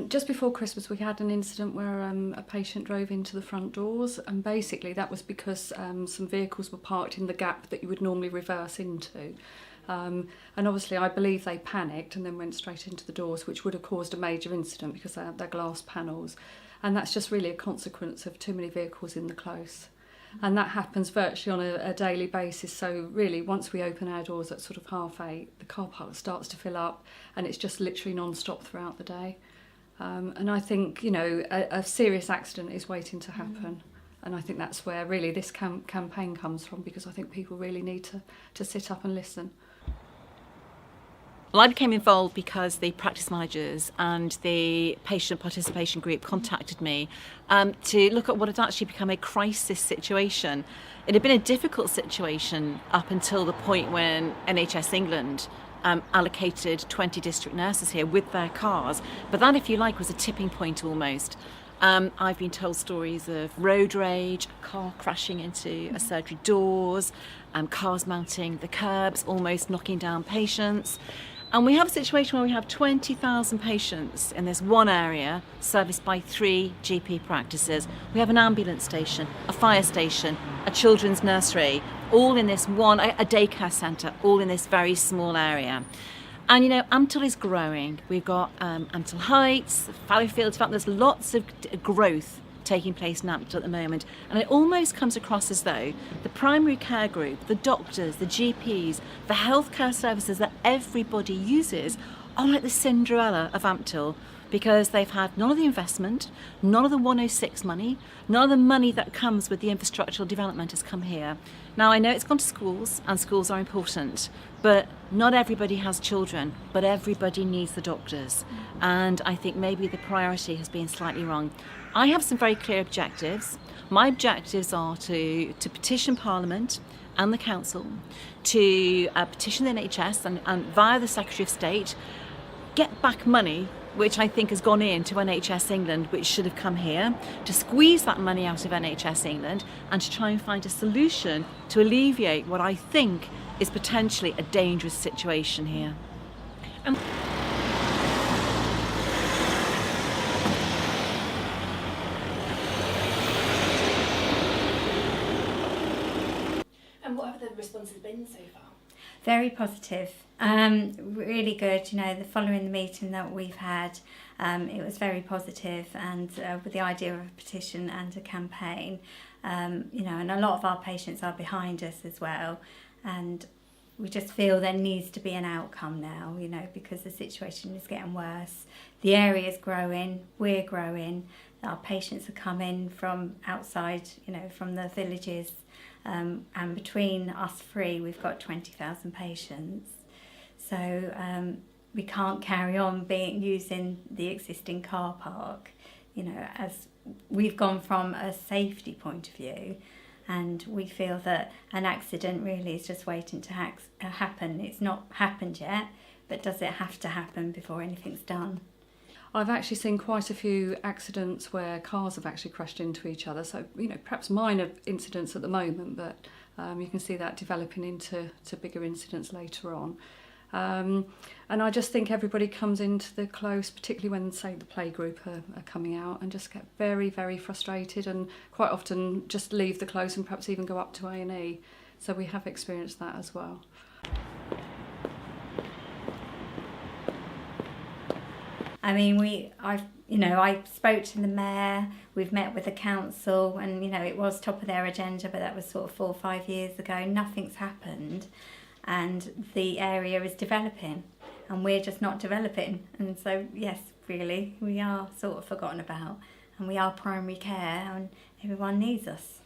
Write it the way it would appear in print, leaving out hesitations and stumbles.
Just before Christmas we had an incident where a patient drove into the front doors, and basically that was because some vehicles were parked in the gap that you would normally reverse into. And obviously I believe they panicked and then went straight into the doors, which would have caused a major incident because they're glass panels, and that's just really a consequence of too many vehicles in the close. And that happens virtually on a daily basis. So really, once we open our doors at sort of 8:30, the car park starts to fill up, and it's just literally non-stop throughout the day. And I think, you know, a serious accident is waiting to happen. And I think that's where really this campaign comes from, because I think people really need to sit up and listen. Well, I became involved because the practice managers and the patient participation group contacted me to look at what had actually become a crisis situation. It had been a difficult situation up until the point when NHS England allocated 20 district nurses here with their cars, but that, if you like, was a tipping point almost. I've been told stories of road rage, a car crashing into a surgery doors, cars mounting the curbs, almost knocking down patients. And we have a situation where we have 20,000 patients in this one area serviced by 3 GP practices. We have an ambulance station, a fire station, a children's nursery, all in this one, a daycare centre, all in this very small area. And you know, Ampthill is growing. We've got Ampthill Heights, Fallowfields, in fact there's lots of growth taking place in Ampthill at the moment, and it almost comes across as though the primary care group, the doctors, the GPs, the healthcare services that everybody uses are like the Cinderella of Ampthill, because they've had none of the investment, none of the 106 money, none of the money that comes with the infrastructural development has come here. Now I know it's gone to schools, and schools are important, but not everybody has children, but everybody needs the doctors. And I think maybe the priority has been slightly wrong. I have some very clear objectives. My objectives are to petition Parliament and the Council, to petition the NHS and via the Secretary of State, get back money which I think has gone into NHS England, which should have come here, to squeeze that money out of NHS England and to try and find a solution to alleviate what I think is potentially a dangerous situation here. And what have the responses been so far? Very positive, really good. You know, following the meeting that we've had, it was very positive, and with the idea of a petition and a campaign, you know, and a lot of our patients are behind us as well, and we just feel there needs to be an outcome now, you know, because the situation is getting worse. The area is growing, we're growing, our patients are coming from outside, you know, from the villages. And between us 3, we've got 20,000 patients. So we can't carry on using the existing car park, you know, as we've gone from a safety point of view, and we feel that an accident really is just waiting to happen. It's not happened yet, but does it have to happen before anything's done? I've actually seen quite a few accidents where cars have actually crashed into each other. So, you know, perhaps minor incidents at the moment, but you can see that developing into bigger incidents later on. And I just think everybody comes into the close, particularly when, say, the playgroup are coming out, and just get very, very frustrated, and quite often just leave the close and perhaps even go up to A&E. So we have experienced that as well. I mean, I spoke to the mayor, we've met with the council, and, you know, it was top of their agenda, but that was sort of 4 or 5 years ago. Nothing's happened, and the area is developing, and we're just not developing. And so, yes, really, we are sort of forgotten about, and we are primary care, and everyone needs us.